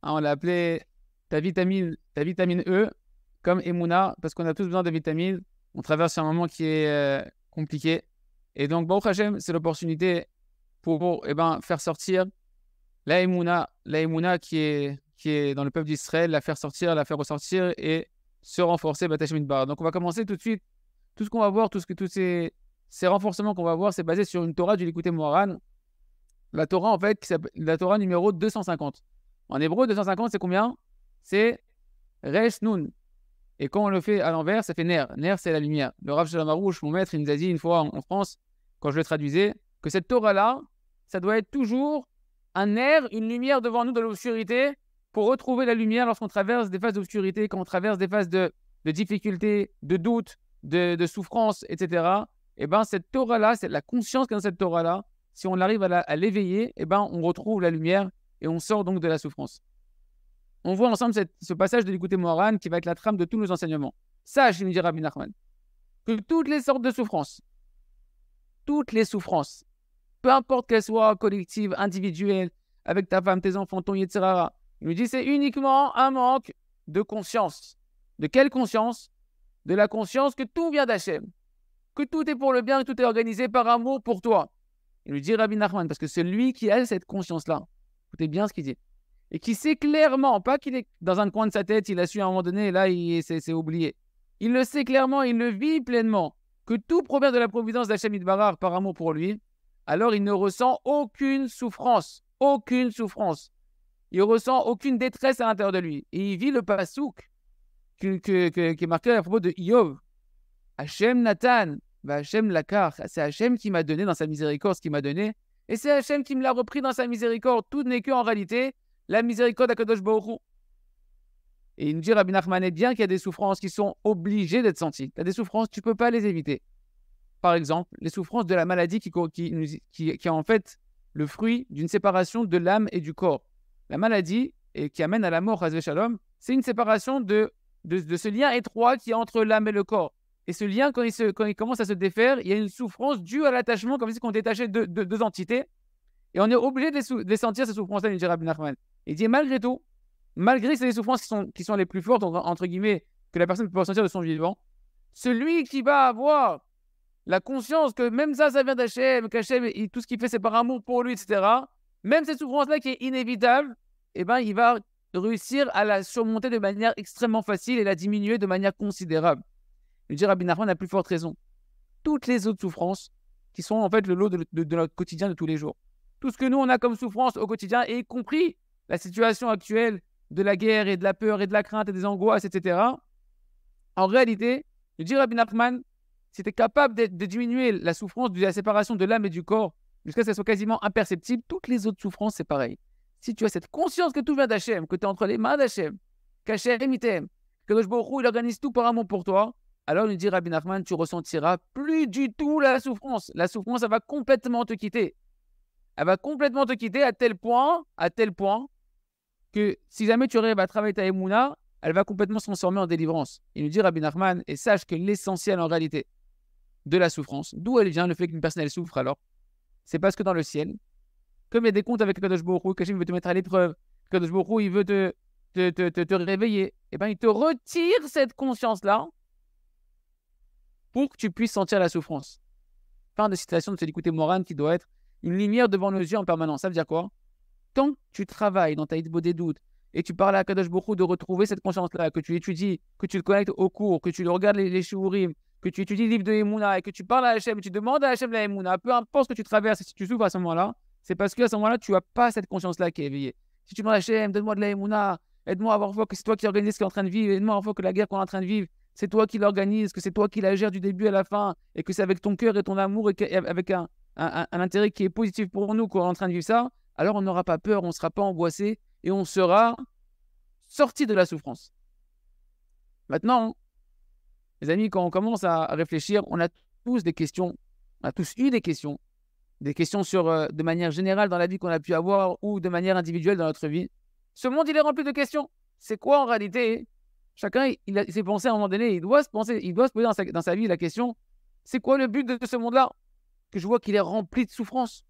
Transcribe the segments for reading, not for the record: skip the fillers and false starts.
Hein, on l'a appelé ta vitamine E, comme Emouna, parce qu'on a tous besoin de vitamines. On traverse un moment qui est compliqué. Et donc, Baruch Hashem, c'est l'opportunité pour faire sortir la Emouna qui est dans le peuple d'Israël, la faire sortir, la faire ressortir et se renforcer. Donc, on va commencer tout de suite. Tout ce qu'on va voir, tous ces renforcements qu'on va voir, c'est basé sur une Torah du Likutei Moharan. La Torah, en fait, la Torah numéro 250. En hébreu, 250, c'est combien? C'est Resh Nun. Et quand on le fait à l'envers, ça fait Ner. Ner, c'est la lumière. Le Rav Shalom Arouche, mon maître, il nous a dit une fois en France, quand je le traduisais, que cette Torah-là, ça doit être toujours un Ner, une lumière devant nous de l'obscurité, pour retrouver la lumière lorsqu'on traverse des phases d'obscurité, quand on traverse des phases de difficulté, de doute, de souffrance, etc. Et bien, cette Torah-là, c'est la conscience dans cette Torah-là. Si on arrive à l'éveiller, et ben, on retrouve la lumière et on sort donc de la souffrance. On voit ensemble ce passage de Likutei Moharan qui va être la trame de tous nos enseignements. Sache, nous dit Rabbi Nachman, que toutes les sortes de souffrances, peu importe qu'elles soient collectives, individuelles, avec ta femme, tes enfants, ton etc. Il nous dit c'est uniquement un manque de conscience. De quelle conscience? De la conscience que tout vient d'Hachem, que tout est pour le bien, que tout est organisé par amour pour toi. Il nous dit Rabbi Nachman, parce que c'est lui qui a cette conscience-là. Écoutez bien ce qu'il dit. Et qui sait clairement, pas qu'il est dans un coin de sa tête, il a su à un moment donné, et là, c'est oublié. Il le sait clairement, il le vit pleinement, que tout provient de la providence d'Hachem Yitbarach par amour pour lui, alors il ne ressent aucune souffrance. Aucune souffrance. Il ne ressent aucune détresse à l'intérieur de lui. Et il vit le pasouk qui est marqué à propos de Iyov. Hachem Nathan, Hachem Lakar. C'est Hachem qui m'a donné dans sa miséricorde ce qu'il m'a donné. Et c'est Hachem qui me l'a repris dans sa miséricorde. Tout n'est qu'en réalité la miséricorde d'Akadosh Baruch Hu. Et il nous dit, Rabbi Nachman, est bien qu'il y a des souffrances qui sont obligées d'être senties. Tu as des souffrances, tu ne peux pas les éviter. Par exemple, les souffrances de la maladie qui est en fait le fruit d'une séparation de l'âme et du corps. La maladie, et qui amène à la mort, Chas Shalom, c'est une séparation de ce lien étroit qui est entre l'âme et le corps. Et ce lien, quand il commence à se défaire, il y a une souffrance due à l'attachement, comme si on détachait deux entités. Et on est obligé de les sentir, ces souffrances-là, il dit Rabbi Nachman. Il dit, malgré tout, malgré ces souffrances qui sont les plus fortes, entre guillemets, que la personne peut ressentir de son vivant, celui qui va avoir la conscience que même ça vient d'Hachem, qu'Hachem, tout ce qu'il fait, c'est par amour pour lui, etc., même cette souffrance-là qui est inévitable, eh ben, il va réussir à la surmonter de manière extrêmement facile et la diminuer de manière considérable. Il dit Rabbi Nachman a plus forte raison. Toutes les autres souffrances qui sont en fait le lot de notre quotidien de tous les jours. Tout ce que nous, on a comme souffrance au quotidien, y compris la situation actuelle de la guerre et de la peur et de la crainte et des angoisses, etc. En réalité, il dit Rabbi Nachman, si tu es capable de diminuer la souffrance de la séparation de l'âme et du corps jusqu'à ce qu'elle soit quasiment imperceptible, toutes les autres souffrances, c'est pareil. Si tu as cette conscience que tout vient d'Hachem, que tu es entre les mains d'Hachem, qu'Hachem il t'aime, que Kadosh Baruch Hu, il organise tout par amour pour toi, alors il dit Rabbi Nachman, tu ressentiras plus du tout la souffrance. La souffrance, elle va complètement te quitter. Elle va complètement te quitter à tel point que si jamais tu arrives à travailler ta Emouna, elle va complètement se transformer en délivrance. Il nous dit Rabbi Nachman, et sache que l'essentiel en réalité de la souffrance, d'où elle vient, le fait qu'une personne elle souffre alors, c'est parce que dans le ciel, comme il y a des comptes avec Kadosh Baruch Hu, qu'Hachem veut te mettre à l'épreuve, Kadosh Baruch Hu, il veut te réveiller, et bien il te retire cette conscience-là pour que tu puisses sentir la souffrance. Fin de citation de ce Likutei Moharan qui doit être une lumière devant nos yeux en permanence. Ça veut dire quoi? Tant que tu travailles dans ta hitbo des doutes et tu parles à Kadosh Baruch Hu de retrouver cette conscience-là, que tu étudies, que tu le connectes au cours, que tu regardes les shiurim, que tu étudies le livre de Emouna et que tu parles à Hachem, tu demandes à Hachem la Emouna, peu importe ce que tu traverses, si tu souffres à ce moment-là, c'est parce qu'à ce moment-là, tu n'as pas cette conscience-là qui est éveillée. Si tu demandes à Hachem, donne-moi de la Emouna, aide-moi à voir que c'est toi qui organise ce qu'on est en train de vivre, aide-moi à voir que la guerre qu'on est en train de vivre, c'est toi qui l'organise, que c'est toi qui la gère du début à la fin, et que c'est avec ton cœur et ton amour et avec un intérêt qui est positif pour nous qu'on est en train de vivre ça, alors on n'aura pas peur, on ne sera pas angoissé et on sera sorti de la souffrance. Maintenant, les amis, quand on commence à réfléchir, on a tous des questions, on a tous eu des questions sur, de manière générale dans la vie qu'on a pu avoir ou de manière individuelle dans notre vie. Ce monde, il est rempli de questions. C'est quoi en réalité? Chacun, il s'est pensé à un moment donné, il doit se poser dans sa vie la question, c'est quoi le but de ce monde-là? Que je vois qu'il est rempli de souffrance.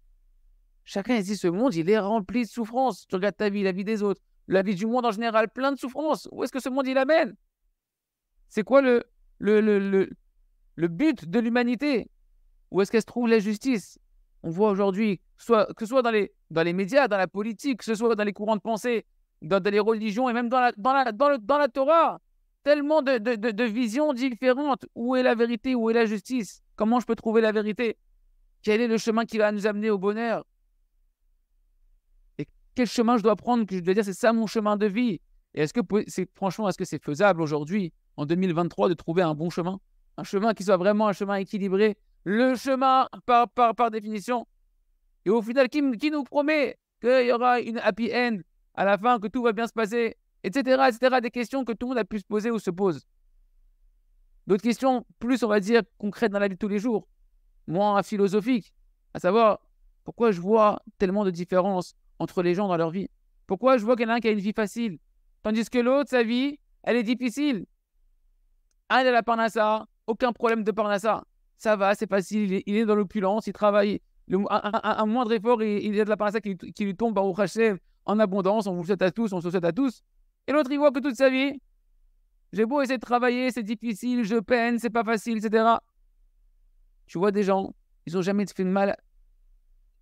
Chacun ici, ce monde, il est rempli de souffrance. Tu regardes ta vie, la vie des autres. la vie du monde en général, plein de souffrances. Où est-ce que ce monde il amène? C'est quoi le but de l'humanité? Où est-ce qu'elle se trouve la justice? On voit aujourd'hui, que ce soit dans les médias, dans la politique, que ce soit dans les courants de pensée, dans les religions et même dans la Torah, tellement de visions différentes. Où est la vérité? Où est la justice? Comment je peux trouver la vérité? Quel est le chemin qui va nous amener au bonheur? Et quel chemin je dois prendre que je dois dire c'est ça mon chemin de vie? Et franchement, est-ce que c'est faisable aujourd'hui, en 2023, de trouver un bon chemin? Un chemin qui soit vraiment un chemin équilibré, le chemin par définition. Et au final, qui nous promet qu'il y aura une happy end à la fin, que tout va bien se passer, etc., etc. Des questions que tout le monde a pu se poser ou se pose. D'autres questions plus, on va dire, concrètes dans la vie de tous les jours, moins philosophiques, à savoir, pourquoi je vois tellement de différences entre les gens dans leur vie? Pourquoi je vois qu'il y en a un qui a une vie facile, tandis que l'autre, sa vie, elle est difficile? Un, il a la parnassa, aucun problème de parnassa. Ça va, c'est facile, il est dans l'opulence, il travaille. Un moindre effort, il a de la parnassa qui lui tombe Baruch Hashem en abondance. On vous le souhaite à tous, on se le souhaite à tous. Et l'autre, il voit que toute sa vie, j'ai beau essayer de travailler, c'est difficile, je peine, c'est pas facile, etc. Tu vois des gens, ils n'ont jamais fait de mal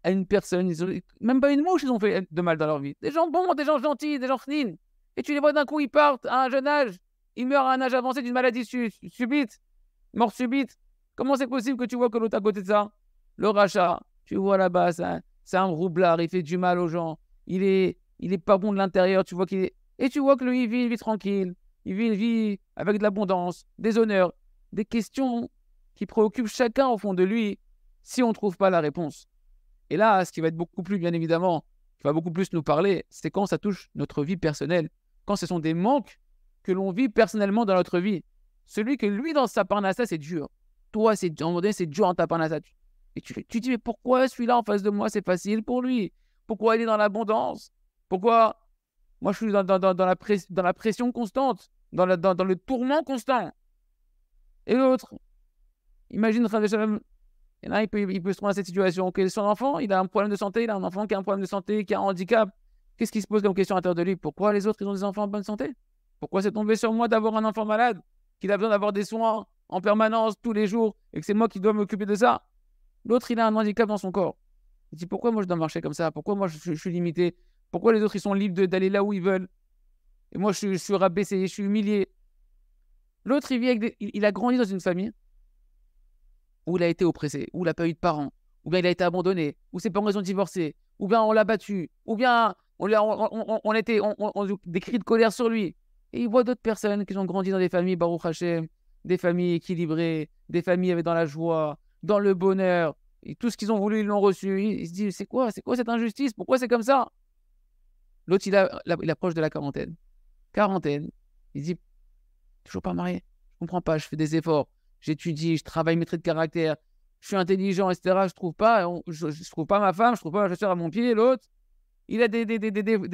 à une personne, même pas une mouche, ils ont fait de mal dans leur vie. Des gens bons, des gens gentils, des gens chnines. Et tu les vois d'un coup, ils partent à un jeune âge, ils meurent à un âge avancé d'une maladie subite, mort subite. Comment c'est possible que tu vois que l'autre à côté de ça, le rachat, tu vois là-bas, c'est un roublard, il fait du mal aux gens, il est pas bon de l'intérieur, tu vois qu'il est... Et tu vois que lui, il vit une vie tranquille, il vit une vie avec de l'abondance, des honneurs, des questions qui préoccupent chacun au fond de lui si on ne trouve pas la réponse. Et là, ce qui va être beaucoup plus, bien évidemment, qui va beaucoup plus nous parler, c'est quand ça touche notre vie personnelle, quand ce sont des manques que l'on vit personnellement dans notre vie. Celui que lui, dans sa parnassa, c'est dur. Toi, à un moment donné, c'est dur en ta parnassa. Et tu dis, mais pourquoi celui-là en face de moi, c'est facile pour lui? Pourquoi il est dans l'abondance? Pourquoi moi, je suis dans la pression constante, dans le tourment constant? Et l'autre, imagine, il y en a, il peut se trouver dans cette situation. Que son enfant, il a un problème de santé, il a un enfant qui a un problème de santé, qui a un handicap. Qu'est-ce qui se pose comme question à l'intérieur de lui? Pourquoi les autres, ils ont des enfants en bonne santé? Pourquoi c'est tombé sur moi d'avoir un enfant malade, qu'il a besoin d'avoir des soins en permanence, tous les jours, et que c'est moi qui dois m'occuper de ça? L'autre, il a un handicap dans son corps. Il dit, pourquoi moi je dois marcher comme ça? Pourquoi moi je suis limité? Pourquoi les autres, ils sont libres d'aller là où ils veulent? Et moi, je suis rabaissé, je suis humilié. L'autre, il a grandi dans une famille où il a été oppressé, où il n'a pas eu de parents, ou bien il a été abandonné, ou ses parents ont divorcé, ou bien on l'a battu, ou bien on a des cris de colère sur lui. Et il voit d'autres personnes qui ont grandi dans des familles, Baruch Hashem, des familles équilibrées, des familles avec dans la joie, dans le bonheur, et tout ce qu'ils ont voulu, ils l'ont reçu. Il se dit, c'est quoi cette injustice? Pourquoi c'est comme ça? L'autre, il approche de la quarantaine. Il se dit, toujours pas marié, je comprends pas, je fais des efforts, j'étudie, je travaille mes traits de caractère, je suis intelligent, etc. Je trouve pas, je trouve pas ma femme, je trouve pas ma chaussure à mon pied. L'autre, il a des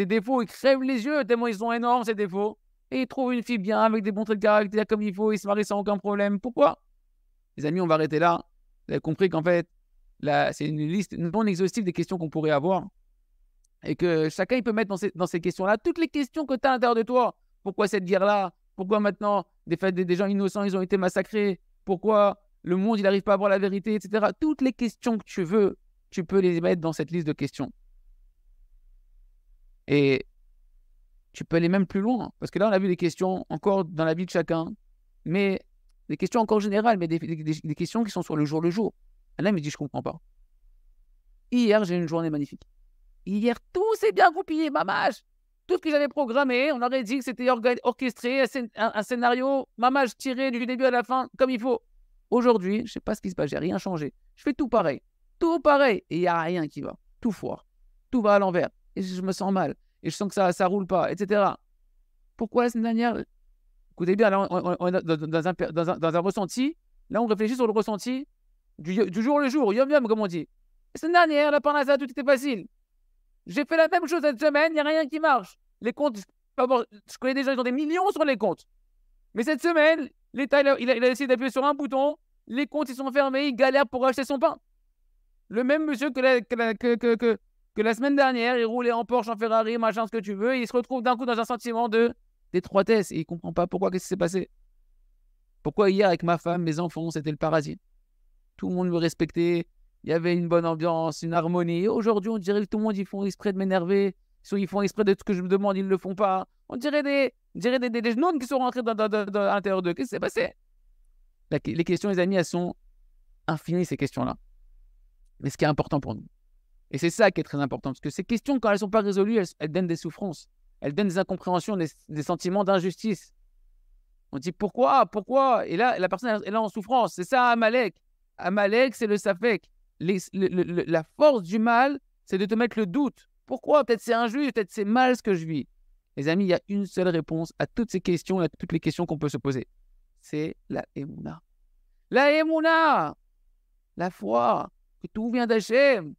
défauts, il crève les yeux tellement ils sont énormes, ces défauts. Et il trouve une fille bien, avec des bons traits de caractère comme il faut, il se marie sans aucun problème. Pourquoi? Les amis, on va arrêter là. Vous avez compris qu'en fait, là, c'est une liste non exhaustive des questions qu'on pourrait avoir. Et que chacun, il peut mettre dans ces questions-là toutes les questions que tu as à l'intérieur de toi. Pourquoi cette guerre-là? Pourquoi maintenant des gens innocents, ils ont été massacrés? Pourquoi le monde, il n'arrive pas à voir la vérité, etc. Toutes les questions que tu veux, tu peux les mettre dans cette liste de questions. Et tu peux aller même plus loin. Parce que là, on a vu des questions encore dans la vie de chacun, mais des questions encore générales, mais des questions qui sont sur le jour le jour. Un homme, il dit, je ne comprends pas. Hier, j'ai eu une journée magnifique. Hier, tout s'est bien goupillé, mamage. Tout ce que j'avais programmé, on aurait dit que c'était orchestré, un scénario, mamage tiré du début à la fin, comme il faut. Aujourd'hui, je ne sais pas ce qui se passe, j'ai rien changé. Je fais tout pareil. Tout pareil. Et il n'y a rien qui va. Tout foire. Tout va à l'envers. Et je me sens mal. Et je sens que ça ne roule pas, etc. Pourquoi la semaine dernière? Écoutez bien, là, on est dans un ressenti. Là, on réfléchit sur le ressenti du jour le jour, yom, comme on dit. La semaine dernière, la parnassa, tout était facile. J'ai fait la même chose cette semaine, il n'y a rien qui marche. Les comptes, je connais des gens qui ont des millions sur les comptes. Mais cette semaine, l'État, il a essayé d'appuyer sur un bouton, les comptes, ils sont fermés, il galère pour acheter son pain. Le même monsieur que la semaine dernière, il roulait en Porsche, en Ferrari, machin, ce que tu veux, et il se retrouve d'un coup dans un sentiment d'étroitesse et il ne comprend pas pourquoi, qu'est-ce qui s'est passé. Pourquoi hier, avec ma femme, mes enfants, c'était le paradis. Tout le monde me respectait, il y avait une bonne ambiance, une harmonie. Et aujourd'hui, on dirait que tout le monde, ils font exprès de m'énerver, ils font exprès de ce que je me demande, ils ne le font pas. On dirait des genoux qui sont rentrés à l'intérieur d'eux. Qu'est-ce qui s'est passé? Les questions, les amis, elles sont infinies, ces questions-là. Mais ce qui est important pour nous. Et c'est ça qui est très important, parce que ces questions, quand elles ne sont pas résolues, elles donnent des souffrances, elles donnent des incompréhensions, des sentiments d'injustice. On dit pourquoi? Et là, la personne est là en souffrance. C'est ça, Amalek. Amalek, c'est le Safek. La force du mal, c'est de te mettre le doute. Pourquoi? Peut-être c'est injuste, peut-être c'est mal ce que je vis. Les amis, il y a une seule réponse à toutes ces questions, à toutes les questions qu'on peut se poser. C'est la Emouna. La Emouna, la foi, que tout vient d'Hachem,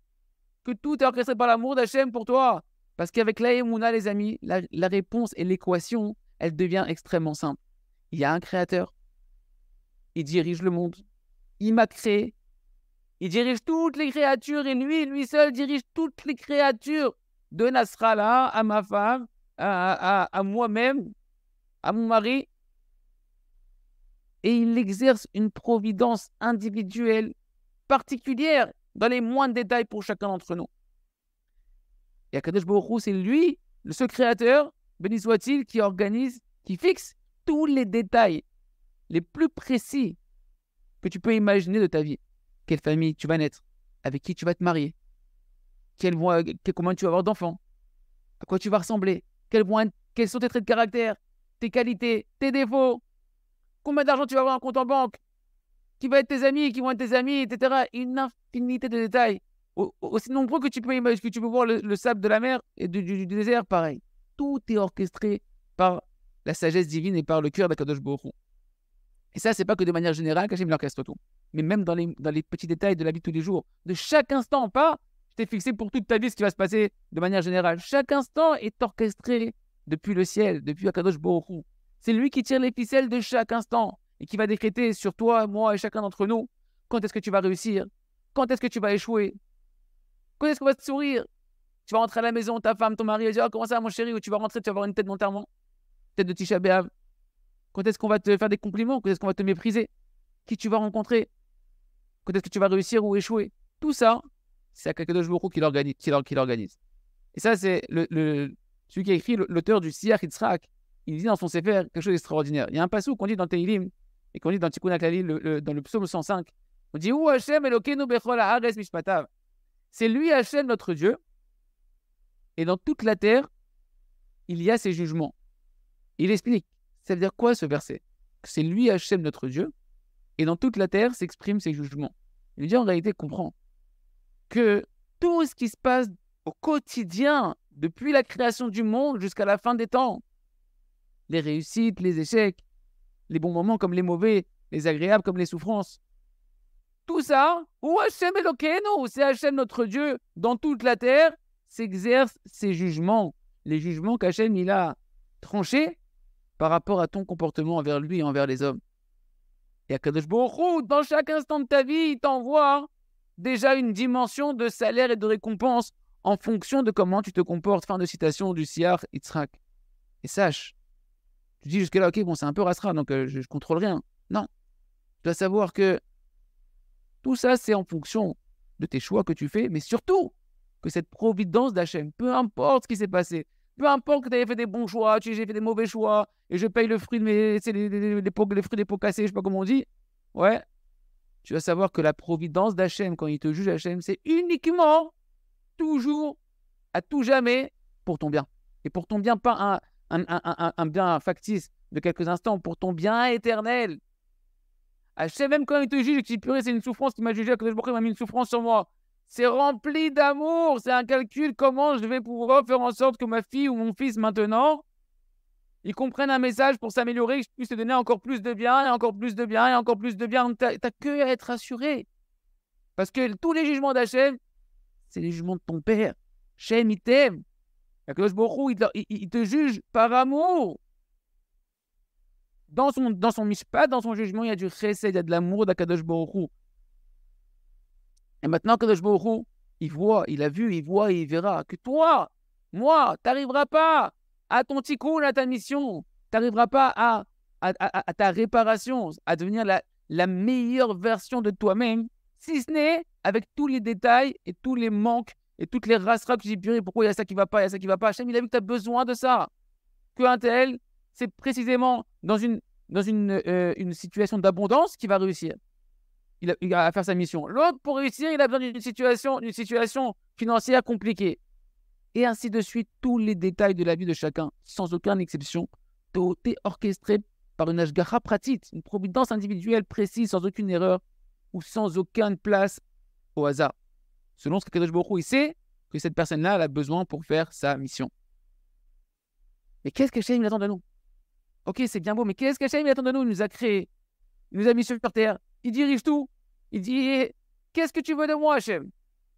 que tout est orchestré par l'amour d'Hachem pour toi. Parce qu'avec la Emouna, les amis, la réponse et l'équation, elle devient extrêmement simple. Il y a un créateur, il dirige le monde, il m'a créé, il dirige toutes les créatures et lui seul dirige toutes les créatures de Nasrallah à ma femme, à moi-même, à mon mari. Et il exerce une providence individuelle particulière dans les moindres détails pour chacun d'entre nous. Et Akadosh Baruch Hu, c'est lui, ce créateur, béni soit-il, qui organise, qui fixe tous les détails les plus précis que tu peux imaginer de ta vie. Quelle famille tu vas naître, avec qui tu vas te marier, combien tu vas avoir d'enfants, à quoi tu vas ressembler, quels sont tes traits de caractère, tes qualités, tes défauts, combien d'argent tu vas avoir en compte en banque, qui va être tes amis, qui vont être tes amis, etc. Une infinité de détails, aussi nombreux que tu peux imaginer, que tu peux voir le sable de la mer et du désert, pareil. Tout est orchestré par la sagesse divine et par le cœur d'Akadosh Baruch Hu. Et ça, c'est pas que de manière générale qu'Hachem orchestre tout, mais même dans les petits détails de la vie de tous les jours, de chaque instant, pas je t'ai fixé pour toute ta vie ce qui va se passer de manière générale. Chaque instant est orchestré depuis le ciel, depuis Akadosh Baruch Hu. C'est lui qui tire les ficelles de chaque instant et qui va décréter sur toi, moi et chacun d'entre nous quand est-ce que tu vas réussir, quand est-ce que tu vas échouer, quand est-ce qu'on va te sourire. Tu vas rentrer à la maison, ta femme, ton mari va dire « Comment ça, mon chéri ?» Ou tu vas rentrer, tu vas avoir une tête d'enterrement, tête de Tisha B'Av. Quand est-ce qu'on va te faire des compliments? Quand est-ce qu'on va te mépriser? Qui tu vas rencontrer? Quand est-ce que tu vas réussir ou échouer? Tout ça, c'est Akadosh Baruch Hu qui l'organise. Et ça, c'est celui qui a écrit, l'auteur du Siach Yitzhak. Il dit dans son Sefer quelque chose d'extraordinaire. Il y a un passage qu'on dit dans Teilim et qu'on dit dans Tikkun HaKlali, dans le psaume 105. On dit « Ou Hashem Elokeinu bechol haaretz mishpatav » C'est lui Hashem notre Dieu. Et dans toute la terre, il y a ses jugements. Il explique. Ça veut dire quoi ce verset? C'est lui Hashem notre Dieu, et dans toute la terre s'expriment ses jugements. Il dit en réalité, comprend que tout ce qui se passe au quotidien, depuis la création du monde jusqu'à la fin des temps, les réussites, les échecs, les bons moments comme les mauvais, les agréables comme les souffrances, tout ça, ou Hashem Elokeinu, c'est Hashem notre Dieu, dans toute la terre s'exercent ses jugements, les jugements qu'Hachem il a tranchés par rapport à ton comportement envers lui et envers les hommes. Et Akadosh Baruch Hu, dans chaque instant de ta vie, il t'envoie déjà une dimension de salaire et de récompense en fonction de comment tu te comportes. Fin de citation du Siach Yitzhak. Et sache, tu dis jusque-là, ok, bon, c'est un peu rasra, donc je ne contrôle rien. Non. Tu dois savoir que tout ça, c'est en fonction de tes choix que tu fais, mais surtout que cette providence d'Hachem, peu importe ce qui s'est passé, peu importe que tu avais fait des bons choix, j'ai fait des mauvais choix, et je paye le fruit de les fruits des pots cassés, je ne sais pas comment on dit. Ouais. Tu vas savoir que la providence d'Hachem, quand il te juge Hachem, c'est uniquement, toujours, à tout jamais, pour ton bien. Et pour ton bien, pas un bien factice de quelques instants, pour ton bien éternel. Hachem, même quand il te juge et qu'il dit, purée, c'est une souffrance qui m'a jugé, que il m'a mis une souffrance sur moi. C'est rempli d'amour, c'est un calcul, comment je vais pouvoir faire en sorte que ma fille ou mon fils maintenant, ils comprennent un message pour s'améliorer, que je puisse te donner encore plus de bien, et encore plus de bien, et encore plus de bien. Tu n'as que à être rassuré. Parce que tous les jugements d'Hachem, c'est les jugements de ton père. Hachem, il t'aime. Akadosh Baruch Hu, il te juge par amour. Dans son mishpat, dans son jugement, il y a du chesed, il y a de l'amour d'Akadosh Baruch Hu. Et maintenant, Akadosh Baruch Hu, il a vu, il voit et il verra que toi, moi, tu n'arriveras pas à ton tikkun, à ta mission. Tu n'arriveras pas à ta réparation, à devenir la meilleure version de toi-même, si ce n'est avec tous les détails et tous les manques et toutes les rasras que j'ai purées. Pourquoi il y a ça qui ne va pas, il y a ça qui ne va pas. Hachem, il a vu que tu as besoin de ça. Qu'un tel, c'est précisément dans une situation d'abondance qu'il va réussir. Il a à faire sa mission. L'autre, pour réussir, il a besoin d'une situation financière compliquée. Et ainsi de suite, tous les détails de la vie de chacun, sans aucune exception, tout est orchestré par une ashgacha pratique, une providence individuelle précise, sans aucune erreur ou sans aucune place au hasard. Selon ce que Kadosh Baruch Hu, il sait que cette personne-là a besoin pour faire sa mission. Mais qu'est-ce qu'Hachem attend de nous? Ok, c'est bien beau, mais qu'est-ce qu'Hachem attend de nous? Il nous a créés, il nous a mis sur terre, il dirige tout. Il dit, qu'est-ce que tu veux de moi, Hachem?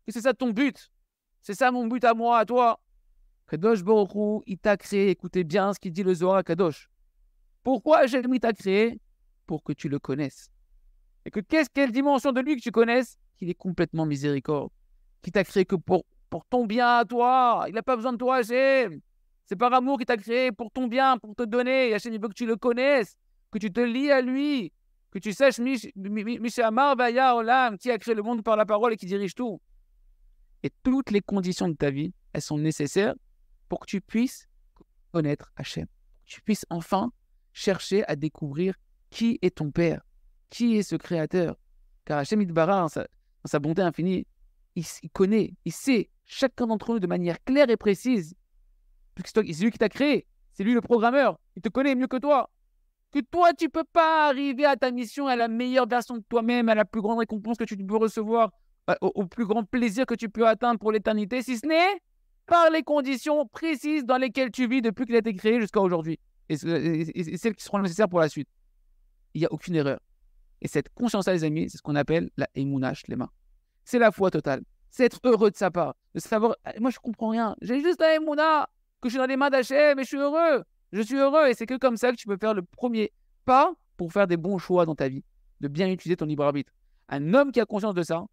Que c'est ça ton but? C'est ça mon but à moi, à toi? Kadosh Baruch Hu, il t'a créé. Écoutez bien ce qu'il dit le Zohar à Kadosh. Pourquoi Hachem il t'a créé? Pour que tu le connaisses. Et que quelle dimension de lui que tu connaisses? Qu'il est complètement miséricorde. Qu'il t'a créé que pour ton bien à toi. Il n'a pas besoin de toi, Hachem. C'est par amour qu'il t'a créé pour ton bien, pour te donner. Hachem, il veut que tu le connaisses, que tu te lies à lui, que tu saches Mishamar Vaya Olam, qui a créé le monde par la parole et qui dirige tout. Et toutes les conditions de ta vie, elles sont nécessaires pour que tu puisses connaître Hachem. Que tu puisses enfin chercher à découvrir qui est ton Père, qui est ce Créateur. Car Hachem Yitbarach, dans sa bonté infinie, il connaît, il sait chacun d'entre nous de manière claire et précise. Puisque c'est lui qui t'a créé, c'est lui le programmeur, il te connaît mieux que toi. Que toi, tu ne peux pas arriver à ta mission, à la meilleure version de toi-même, à la plus grande récompense que tu peux recevoir, au plus grand plaisir que tu peux atteindre pour l'éternité, si ce n'est par les conditions précises dans lesquelles tu vis depuis qu'il a été créé jusqu'à aujourd'hui. Et celles qui seront nécessaires pour la suite. Il n'y a aucune erreur. Et cette conscience-là, les amis, c'est ce qu'on appelle la Emunah Shlema. C'est la foi totale. C'est être heureux de sa part. De savoir, moi, je ne comprends rien. J'ai juste la Emunah, que je suis dans les mains d'Hachem, et je suis heureux. Je suis heureux. Et c'est que comme ça que tu peux faire le premier pas pour faire des bons choix dans ta vie, de bien utiliser ton libre arbitre. Un homme qui a conscience de ça,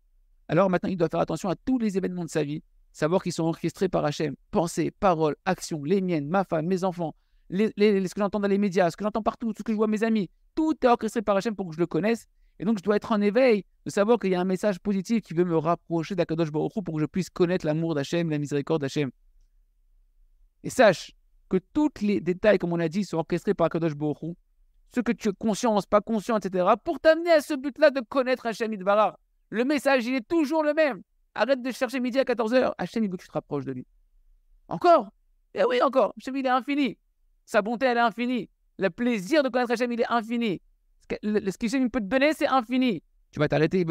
alors maintenant, il doit faire attention à tous les événements de sa vie, savoir qu'ils sont orchestrés par Hachem. Pensées, paroles, actions, les miennes, ma femme, mes enfants, ce que j'entends dans les médias, ce que j'entends partout, ce que je vois mes amis. Tout est orchestré par Hachem pour que je le connaisse. Et donc, je dois être en éveil de savoir qu'il y a un message positif qui veut me rapprocher d'Akadosh Baruch Hu pour que je puisse connaître l'amour d'Hachem, la miséricorde d'Hachem. Et sache que tous les détails, comme on a dit, sont orchestrés par Akadosh Baruch Hu. Ce que tu es conscience, pas conscient, etc. pour t'amener à ce but-là de connaître Hachem Yitbarach. Le message, il est toujours le même. Arrête de chercher midi à 14h. Hachem, il veut que tu te rapproches de lui. Encore? Eh oui, encore. Hachem, il est infini. Sa bonté, elle est infinie. Le plaisir de connaître Hachem, il est infini. Ce qu'Hachem peut te donner, c'est infini. Tu vas t'arrêter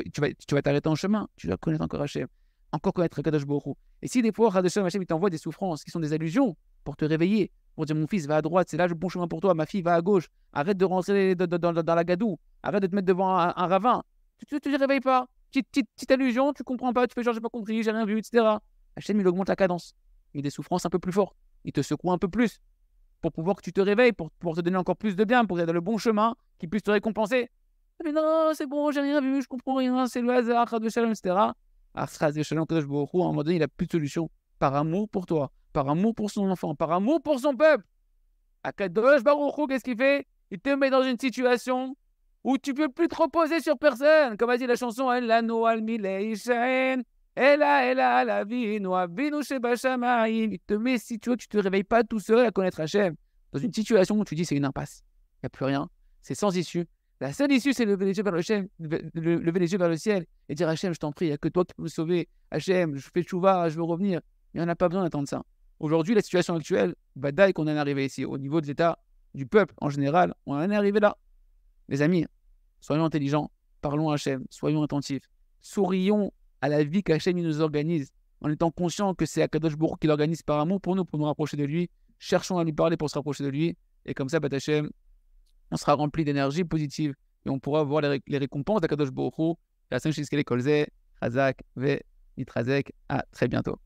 en chemin. Tu dois connaître encore Hachem. Encore connaître Kadosh Baruch Hu. Et si des fois, Hachem, il t'envoie des souffrances qui sont des allusions pour te réveiller, pour dire mon fils, va à droite, c'est là le bon chemin pour toi. Ma fille, va à gauche. Arrête de rentrer dans la gadoue. Arrête de te mettre devant un ravin. Tu ne te réveilles pas. Petite allusion, tu comprends pas, tu fais genre j'ai pas compris, j'ai rien vu, etc. Hachem, il augmente la cadence. Il y a des souffrances un peu plus fortes. Il te secoue un peu plus pour pouvoir que tu te réveilles, pour te donner encore plus de bien, pour aller dans le bon chemin, qui puisse te récompenser. Mais non, c'est bon, j'ai rien vu, je comprends rien, c'est le hasard, Chas v'Shalom, etc. Chas v'Shalom, Kadosh Baruch Hu, à un moment donné, il n'a plus de solution. Par amour pour toi, par amour pour son enfant, par amour pour son peuple. À Kadosh Baruch Hu, qu'est-ce qu'il fait? Il te met dans une situation où tu ne peux plus te reposer sur personne. Comme a dit la chanson, il te met, si tu veux, tu ne te réveilles pas tout seul à connaître Hachem. Dans une situation où tu dis c'est une impasse. Il n'y a plus rien. C'est sans issue. La seule issue, c'est lever les yeux vers lever les yeux vers le ciel et dire Hachem, je t'en prie, il n'y a que toi qui peux me sauver. Hachem, je fais tchouva, je veux revenir. Il n'y en a pas besoin d'attendre ça. Aujourd'hui, la situation actuelle, badaï qu'on en est arrivé ici. Au niveau de l'état du peuple en général, on en est arrivé là. Les amis, soyons intelligents, parlons à Hachem, soyons attentifs, sourions à la vie qu'Hachem nous organise, en étant conscients que c'est Akadosh Baruch Hu qui l'organise par amour pour nous rapprocher de lui. Cherchons à lui parler pour se rapprocher de lui. Et comme ça, Hachem, on sera rempli d'énergie positive et on pourra voir les récompenses d'Akadosh Baruch Hu. La Chazak ve Nitrazek. À très bientôt.